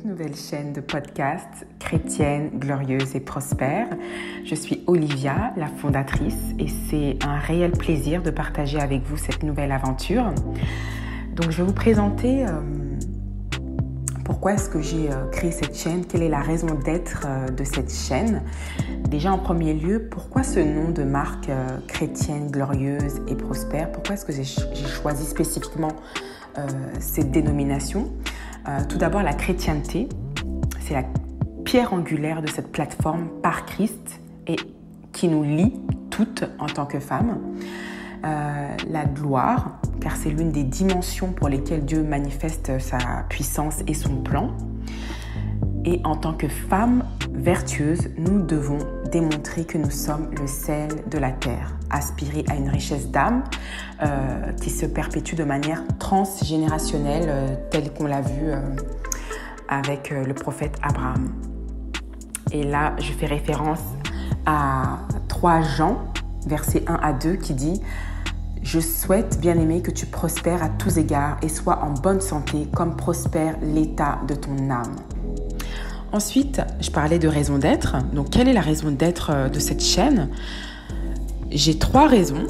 nouvelle chaîne de podcast chrétienne, glorieuse et prospère. Je suis Olivia, la fondatrice, et c'est un réel plaisir de partager avec vous cette nouvelle aventure. Donc je vais vous présenter pourquoi est-ce que j'ai créé cette chaîne, quelle est la raison d'être de cette chaîne. Déjà en premier lieu, pourquoi ce nom de marque chrétienne, glorieuse et prospère? Pourquoi est-ce que j'ai choisi spécifiquement cette dénomination? Tout d'abord, la chrétienté, c'est la pierre angulaire de cette plateforme par Christ et qui nous lie toutes en tant que femmes. La gloire, car c'est l'une des dimensions pour lesquelles Dieu manifeste sa puissance et son plan. Et en tant que femmes vertueuses, nous devons démontrer que nous sommes le sel de la terre, aspirer à une richesse d'âme qui se perpétue de manière transgénérationnelle, telle qu'on l'a vu avec le prophète Abraham. Et là, je fais référence à 3 Jean, versets 1 à 2, qui dit « Je souhaite, bien-aimé, que tu prospères à tous égards et sois en bonne santé, comme prospère l'état de ton âme. » Ensuite, je parlais de raison d'être. Donc, quelle est la raison d'être de cette chaîne? J'ai 3 raisons.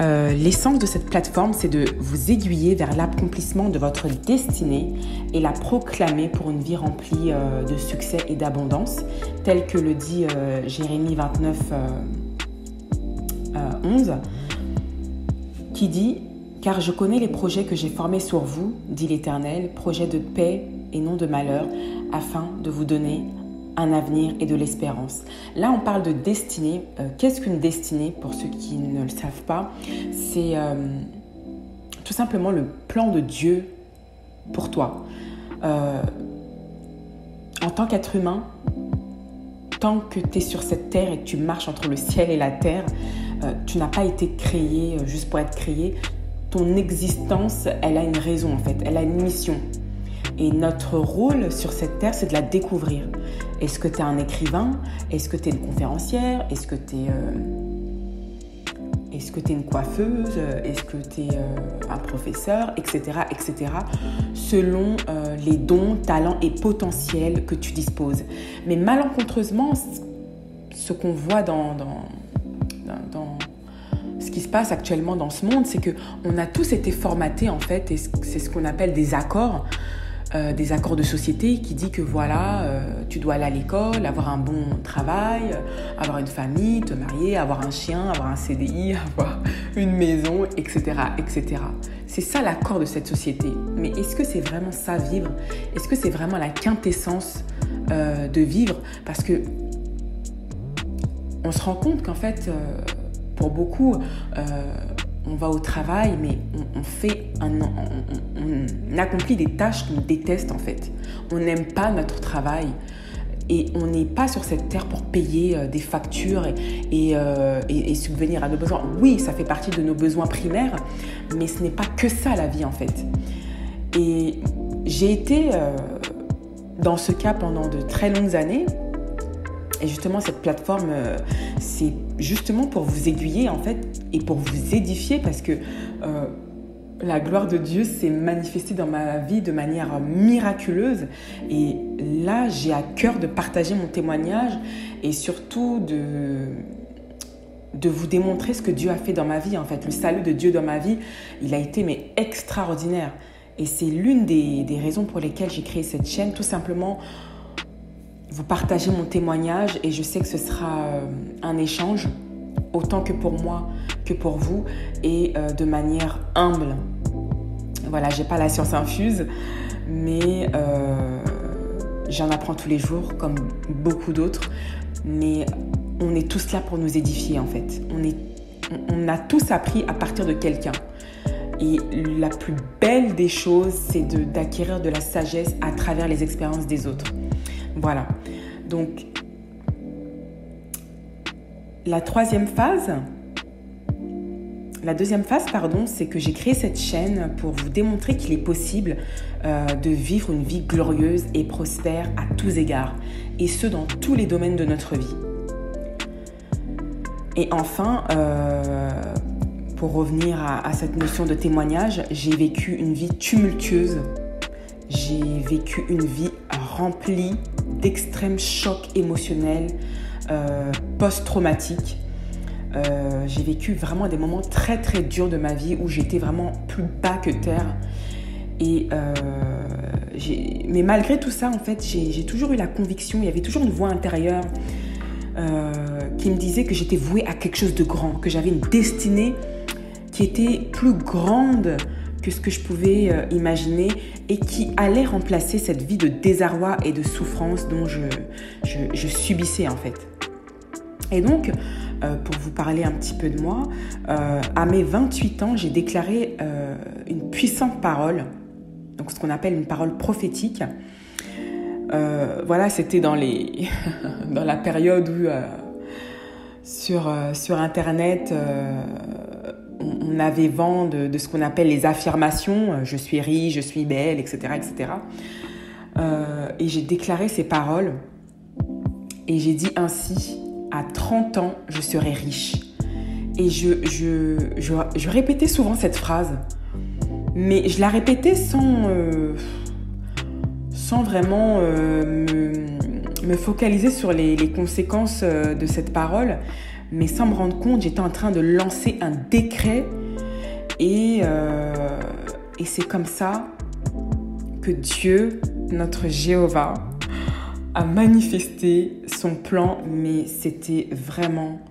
L'essence de cette plateforme, c'est de vous aiguiller vers l'accomplissement de votre destinée et la proclamer pour une vie remplie de succès et d'abondance, tel que le dit Jérémie 29, 11, qui dit « Car je connais les projets que j'ai formés sur vous, dit l'Éternel, projets de paix et non de malheur, afin de vous donner un avenir et de l'espérance. » Là, on parle de destinée. Qu'est-ce qu'une destinée? Pour ceux qui ne le savent pas, c'est tout simplement le plan de Dieu pour toi. En tant qu'être humain, tant que tu es sur cette terre et que tu marches entre le ciel et la terre, tu n'as pas été créé juste pour être créé. Ton existence, elle a une raison en fait, elle a une mission. Et notre rôle sur cette terre, c'est de la découvrir. Est-ce que tu es un écrivain? Est-ce que tu es une conférencière? Est-ce que tu es une coiffeuse? Est-ce que tu es un professeur? Etc. etc. selon les dons, talents et potentiels que tu disposes. Mais malencontreusement, ce qu'on voit dans ce qui se passe actuellement dans ce monde, c'est qu'on a tous été formatés en fait, et c'est ce qu'on appelle des accords de société qui dit que voilà, tu dois aller à l'école, avoir un bon travail, avoir une famille, te marier, avoir un chien, avoir un CDI, avoir une maison, etc. etc. C'est ça l'accord de cette société. Mais est-ce que c'est vraiment ça vivre? Est-ce que c'est vraiment la quintessence de vivre? Parce que on se rend compte qu'en fait, pour beaucoup, on va au travail, mais on accomplit des tâches qu'on déteste en fait. On n'aime pas notre travail et on n'est pas sur cette terre pour payer des factures et subvenir à nos besoins. Oui, ça fait partie de nos besoins primaires, mais ce n'est pas que ça la vie en fait. Et j'ai été dans ce cas pendant de très longues années. Et justement, cette plateforme, c'est justement pour vous aiguiller en fait et pour vous édifier parce que la gloire de Dieu s'est manifestée dans ma vie de manière miraculeuse. Et là, j'ai à cœur de partager mon témoignage et surtout de vous démontrer ce que Dieu a fait dans ma vie. En fait, le salut de Dieu dans ma vie, il a été extraordinaire. Et c'est l'une des raisons pour lesquelles j'ai créé cette chaîne, tout simplement vous partager mon témoignage et je sais que ce sera un échange autant que pour moi que pour vous et de manière humble. Voilà, j'ai pas la science infuse, mais j'en apprends tous les jours comme beaucoup d'autres. Mais on est tous là pour nous édifier en fait. On a tous appris à partir de quelqu'un. Et la plus belle des choses, c'est d'acquérir de la sagesse à travers les expériences des autres. Voilà, donc la deuxième phase, c'est que j'ai créé cette chaîne pour vous démontrer qu'il est possible de vivre une vie glorieuse et prospère à tous égards, et ce dans tous les domaines de notre vie. Et enfin, pour revenir à cette notion de témoignage, j'ai vécu une vie tumultueuse, j'ai vécu une vie remplie d'extrêmes chocs émotionnels post-traumatiques. J'ai vécu vraiment des moments très très durs de ma vie où j'étais vraiment plus bas que terre. Mais malgré tout ça, en fait, j'ai toujours eu la conviction, il y avait toujours une voix intérieure qui me disait que j'étais vouée à quelque chose de grand, que j'avais une destinée qui était plus grande que ce que je pouvais imaginer et qui allait remplacer cette vie de désarroi et de souffrance dont je subissais en fait. Et donc, pour vous parler un petit peu de moi, à mes 28 ans, j'ai déclaré une puissante parole, donc ce qu'on appelle une parole prophétique. Voilà, c'était dans la période où sur Internet, on avait vent de ce qu'on appelle les affirmations. Je suis riche, je suis belle, etc. etc. Et j'ai déclaré ces paroles et j'ai dit ainsi, à 30 ans, je serai riche. Et je répétais souvent cette phrase, mais je la répétais sans vraiment me focaliser sur les conséquences de cette parole, mais sans me rendre compte, j'étais en train de lancer un décret et c'est comme ça que Dieu, notre Jéhovah, a manifesté son plan, mais c'était vraiment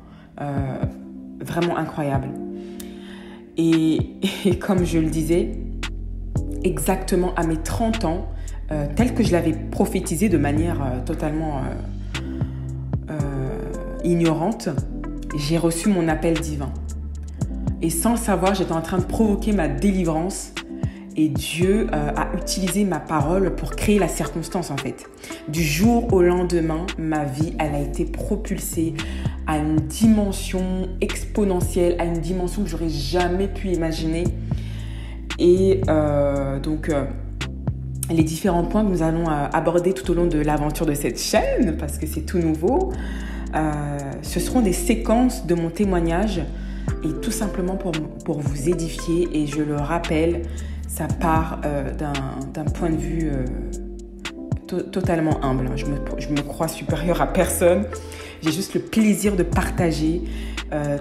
incroyable. Et comme je le disais, exactement à mes 30 ans, tel que je l'avais prophétisé de manière totalement ignorante, j'ai reçu mon appel divin. Et sans le savoir, j'étais en train de provoquer ma délivrance et Dieu a utilisé ma parole pour créer la circonstance en fait. Du jour au lendemain, ma vie, elle a été propulsée à une dimension exponentielle, à une dimension que j'aurais jamais pu imaginer. Et les différents points que nous allons aborder tout au long de l'aventure de cette chaîne, parce que c'est tout nouveau, ce seront des séquences de mon témoignage et tout simplement pour vous édifier. Et je le rappelle, ça part d'un point de vue totalement humble. Je me crois supérieure à personne. J'ai juste le plaisir de partager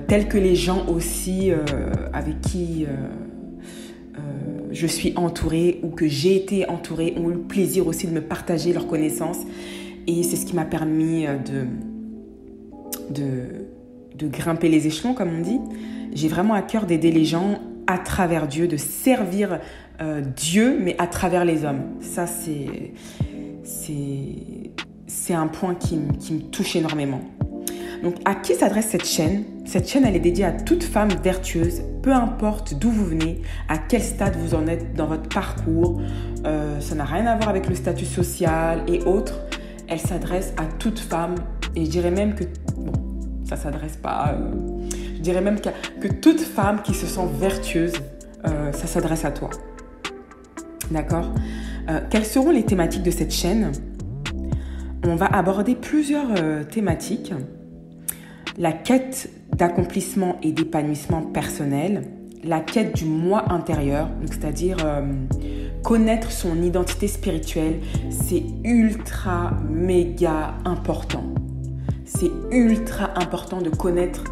tel que les gens aussi avec qui je suis entourée ou que j'ai été entourée ont eu le plaisir aussi de me partager leurs connaissances. Et c'est ce qui m'a permis de grimper les échelons, comme on dit. J'ai vraiment à cœur d'aider les gens à travers Dieu, de servir Dieu, mais à travers les hommes. Ça, c'est un point qui me touche énormément. Donc, à qui s'adresse cette chaîne ? Cette chaîne, elle est dédiée à toute femme vertueuse, peu importe d'où vous venez, à quel stade vous en êtes dans votre parcours. Ça n'a rien à voir avec le statut social et autres. Elle s'adresse à toute femme. Et je dirais même que, bon, ça ne s'adresse pas... je dirais même que toute femme qui se sent vertueuse, ça s'adresse à toi. D'accord ? Quelles seront les thématiques de cette chaîne ? On va aborder plusieurs thématiques. La quête d'accomplissement et d'épanouissement personnel, la quête du moi intérieur, c'est-à-dire connaître son identité spirituelle, c'est ultra méga important. C'est ultra important de connaître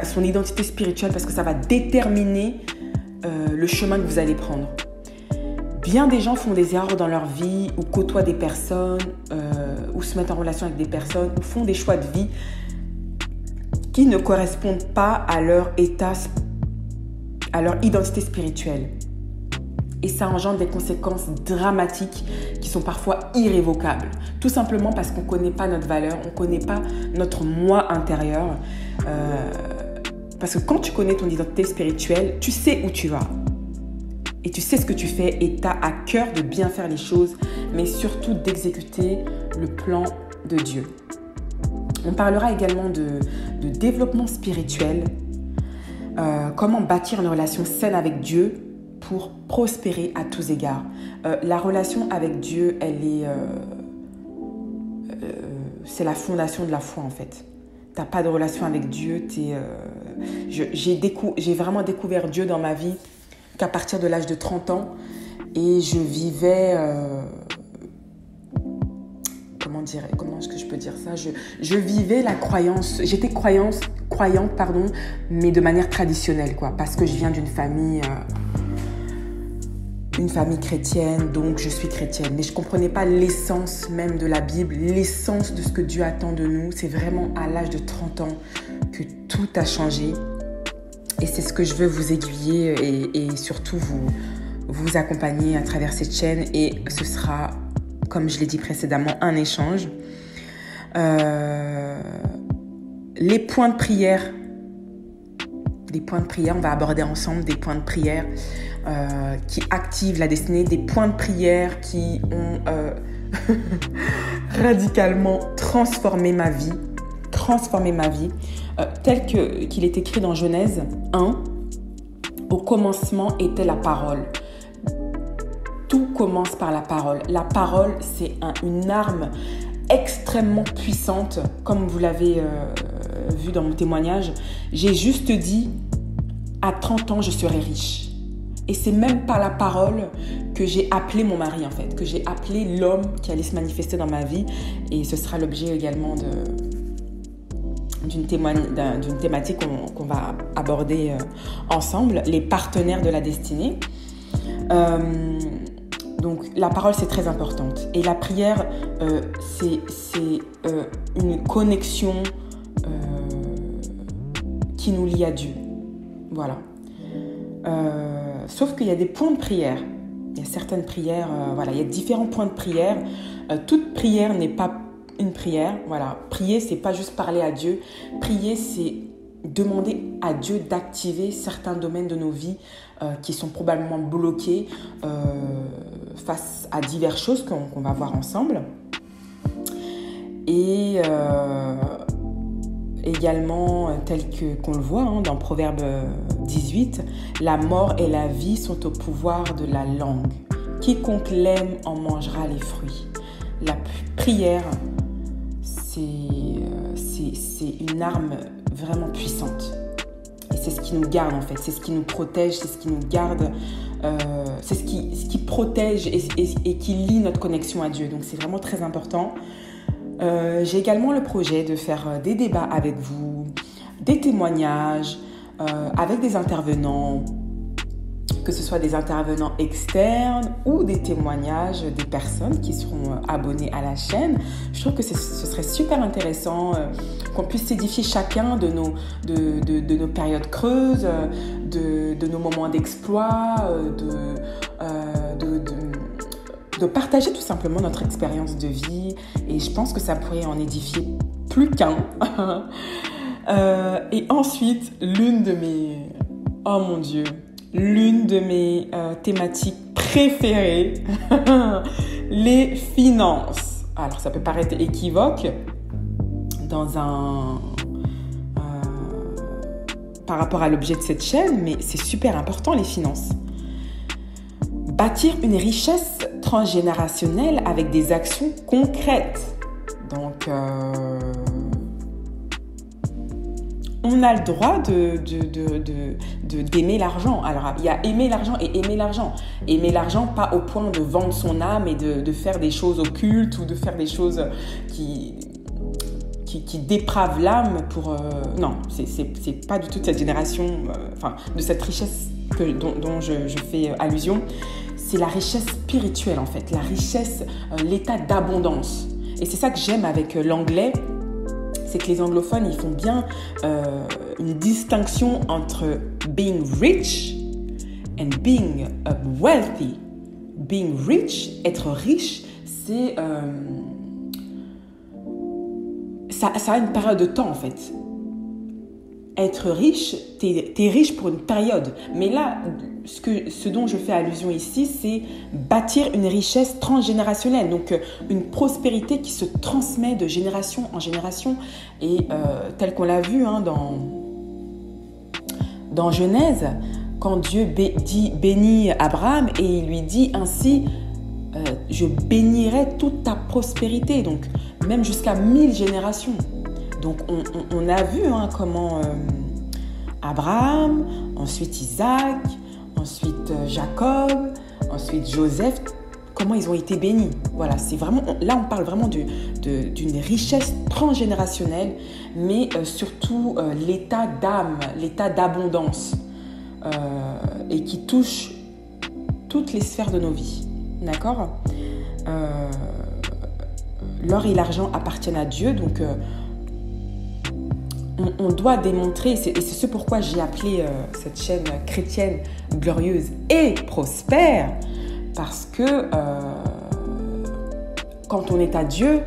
son identité spirituelle parce que ça va déterminer le chemin que vous allez prendre. Bien des gens font des erreurs dans leur vie ou côtoient des personnes ou se mettent en relation avec des personnes ou font des choix de vie qui ne correspondent pas à leur état, à leur identité spirituelle. Et ça engendre des conséquences dramatiques qui sont parfois irrévocables. Tout simplement parce qu'on ne connaît pas notre valeur, on ne connaît pas notre moi intérieur. Parce que quand tu connais ton identité spirituelle, tu sais où tu vas. Et tu sais ce que tu fais et tu as à cœur de bien faire les choses, mais surtout d'exécuter le plan de Dieu. On parlera également de développement spirituel, comment bâtir une relation saine avec Dieu pour prospérer à tous égards. La relation avec Dieu, c'est la fondation de la foi en fait. Tu n'as pas de relation avec Dieu. J'ai vraiment découvert Dieu dans ma vie qu'à partir de l'âge de 30 ans. et je vivais... comment est-ce que je peux dire ça, je vivais la croyance, j'étais croyante, mais de manière traditionnelle, quoi, parce que je viens d'une famille chrétienne, donc je suis chrétienne. Mais je ne comprenais pas l'essence même de la Bible, l'essence de ce que Dieu attend de nous. C'est vraiment à l'âge de 30 ans que tout a changé. Et c'est ce que je veux vous aiguiller et surtout vous accompagner à travers cette chaîne. Et ce sera, comme je l'ai dit précédemment, un échange. Les points de prière. On va aborder ensemble des points de prière qui activent la destinée, des points de prière qui ont radicalement transformé ma vie, tel qu'il est écrit dans Genèse 1. Au commencement était la parole. Tout commence par la parole. La parole, c'est une arme extrêmement puissante, comme vous l'avez vu dans mon témoignage. J'ai juste dit, à 30 ans, je serai riche. Et c'est même par la parole que j'ai appelé mon mari, en fait, que j'ai appelé l'homme qui allait se manifester dans ma vie. Et ce sera l'objet également d'une thématique qu'on va aborder ensemble, les partenaires de la destinée. Donc, la parole, c'est très importante. Et la prière, c'est une connexion qui nous lie à Dieu. Voilà. Sauf qu'il y a des points de prière. Il y a certaines prières, il y a différents points de prière. Toute prière n'est pas une prière. Voilà. Prier, c'est pas juste parler à Dieu. Prier, c'est demander à Dieu d'activer certains domaines de nos vies qui sont probablement bloqués face à diverses choses qu'on va voir ensemble. Et également, qu'on le voit dans Proverbe 18, la mort et la vie sont au pouvoir de la langue. Quiconque l'aime en mangera les fruits. La prière, c'est une arme vraiment puissante. Et c'est ce qui nous garde, en fait. C'est ce qui nous protège, c'est ce qui nous garde, c'est ce qui protège et qui lie notre connexion à Dieu. Donc, c'est vraiment très important. J'ai également le projet de faire des débats avec vous, des témoignages avec des intervenants, que ce soit des intervenants externes ou des témoignages des personnes qui seront abonnées à la chaîne. Je trouve que ce serait super intéressant qu'on puisse s'édifier chacun de nos périodes creuses, de nos moments d'exploit, de partager tout simplement notre expérience de vie, et je pense que ça pourrait en édifier plus qu'un. Et ensuite, l'une de mes thématiques préférées, les finances. Alors ça peut paraître équivoque par rapport à l'objet de cette chaîne, mais c'est super important, les finances. Bâtir une richesse transgénérationnelle avec des actions concrètes. Donc, on a le droit d'aimer l'argent. Alors, il y a aimer l'argent et aimer l'argent. Aimer l'argent, pas au point de vendre son âme et de faire des choses occultes ou de faire des choses qui dépravent l'âme pour... non, c'est pas du tout de cette génération, de cette richesse dont je fais allusion. C'est la richesse spirituelle, en fait, la richesse, l'état d'abondance. Et c'est ça que j'aime avec l'anglais, c'est que les anglophones, ils font bien une distinction entre being rich and being wealthy. Being rich, être riche, c'est... ça a une période de temps, en fait. Être riche, t'es riche pour une période. Mais là, ce dont je fais allusion ici, c'est bâtir une richesse transgénérationnelle. Donc, une prospérité qui se transmet de génération en génération. Et tel qu'on l'a vu dans Genèse, quand Dieu bénit Abraham et il lui dit ainsi, je bénirai toute ta prospérité. Donc, même jusqu'à 1000 générations. Donc, on a vu comment Abraham, ensuite Isaac, ensuite Jacob, Ensuite, Joseph, comment ils ont été bénis. Voilà, c'est vraiment, là, on parle vraiment d'une richesse transgénérationnelle, mais surtout l'état d'âme, l'état d'abondance, et qui touche toutes les sphères de nos vies. D'accord ? L'or et l'argent appartiennent à Dieu, donc on doit démontrer, et c'est ce pourquoi j'ai appelé cette chaîne chrétienne glorieuse et prospère, parce que quand on est à Dieu,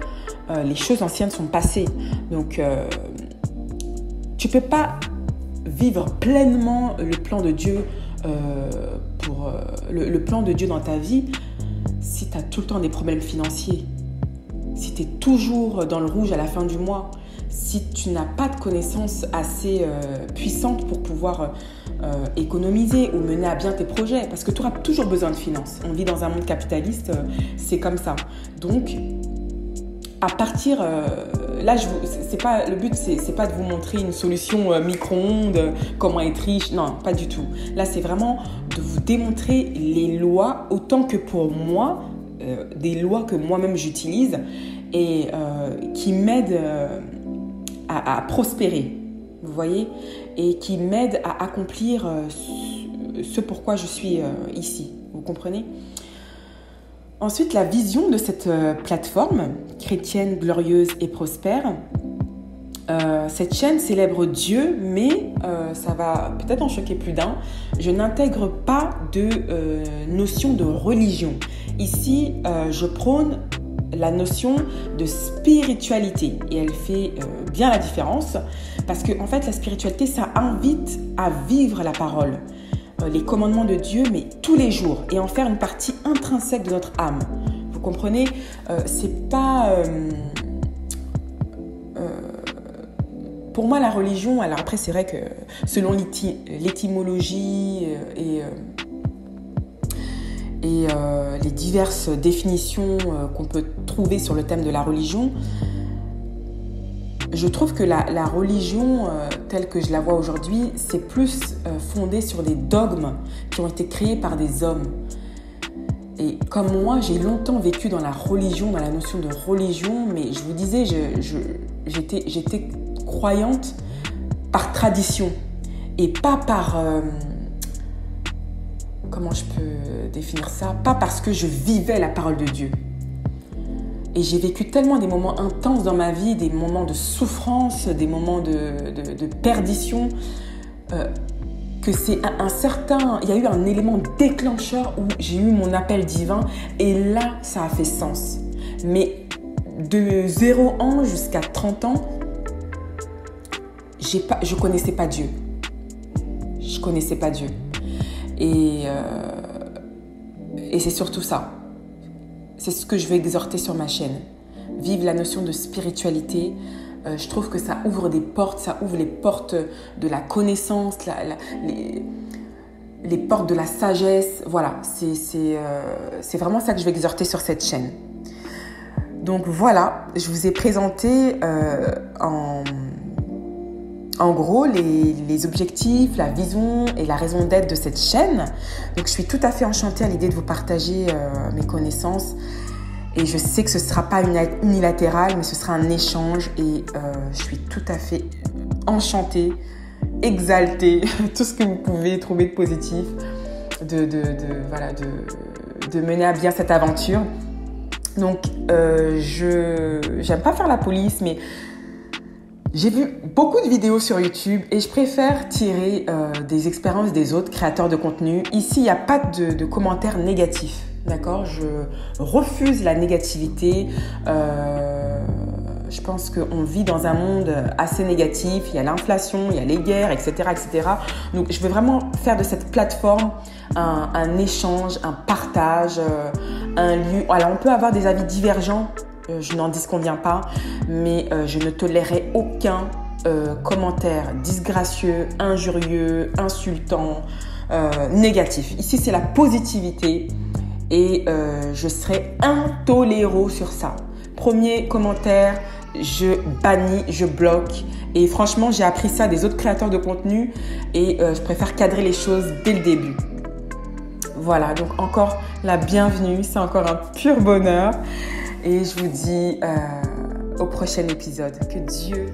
les choses anciennes sont passées. Donc, tu ne peux pas vivre pleinement le plan de Dieu, le plan de Dieu dans ta vie si tu as tout le temps des problèmes financiers, si tu es toujours dans le rouge à la fin du mois, si tu n'as pas de connaissances assez puissantes pour pouvoir économiser ou mener à bien tes projets, parce que tu auras toujours besoin de finances. On vit dans un monde capitaliste, c'est comme ça. Donc, à partir... là, le but, c'est pas de vous montrer une solution micro-ondes, comment être riche. Non, pas du tout. Là, c'est vraiment de vous démontrer les lois, autant que pour moi, des lois que moi-même j'utilise et qui m'aident à prospérer, vous voyez, et qui m'aident à accomplir ce pourquoi je suis ici. Vous comprenez ? Ensuite, la vision de cette plateforme chrétienne, glorieuse et prospère. Cette chaîne célèbre Dieu, mais ça va peut-être en choquer plus d'un. Je n'intègre pas de notion de religion. Ici, je prône la notion de spiritualité et elle fait bien la différence parce que en fait, la spiritualité, ça invite à vivre la parole. Les commandements de Dieu, mais tous les jours, et en faire une partie intrinsèque de notre âme. Vous comprenez ? C'est pas... pour moi, la religion, alors après, c'est vrai que selon l'étymologie et les diverses définitions qu'on peut trouver sur le thème de la religion, je trouve que la religion, telle que je la vois aujourd'hui, c'est plus fondé sur des dogmes qui ont été créés par des hommes. Et comme moi, j'ai longtemps vécu dans la religion, dans la notion de religion, mais je vous disais, j'étais croyante par tradition et pas par... comment je peux définir ça ? Pas parce que je vivais la parole de Dieu. Et j'ai vécu tellement des moments intenses dans ma vie, des moments de souffrance, des moments de perdition, que c'est il y a eu un élément déclencheur où j'ai eu mon appel divin et là, ça a fait sens. Mais de 0 ans jusqu'à 30 ans, je connaissais pas Dieu. Je connaissais pas Dieu. Et c'est surtout ça. C'est ce que je veux exhorter sur ma chaîne. Vive la notion de spiritualité. Je trouve que ça ouvre des portes, ça ouvre les portes de la connaissance, les portes de la sagesse. Voilà, c'est vraiment ça que je vais exhorter sur cette chaîne. Donc voilà, je vous ai présenté en gros les objectifs, la vision et la raison d'être de cette chaîne. Donc je suis tout à fait enchantée à l'idée de vous partager mes connaissances. Et je sais que ce ne sera pas unilatéral, mais ce sera un échange. Et je suis tout à fait enchantée, exaltée, tout ce que vous pouvez trouver de positif, de mener à bien cette aventure. Donc, j'aime pas faire la police, mais j'ai vu beaucoup de vidéos sur YouTube et je préfère tirer des expériences des autres créateurs de contenu. Ici, il n'y a pas de commentaires négatifs. D'accord ? Je refuse la négativité. Je pense qu'on vit dans un monde assez négatif. Il y a l'inflation, il y a les guerres, etc., etc. Donc, je veux vraiment faire de cette plateforme un échange, un partage, un lieu. Alors, on peut avoir des avis divergents. Je n'en disconviens pas, mais je ne tolérerai aucun commentaire disgracieux, injurieux, insultant, négatif. Ici, c'est la positivité. Et je serai intolérant sur ça. Premier commentaire, je bannis, je bloque. Et franchement, j'ai appris ça des autres créateurs de contenu et je préfère cadrer les choses dès le début. Voilà, donc encore la bienvenue, c'est encore un pur bonheur. Et je vous dis au prochain épisode. Que Dieu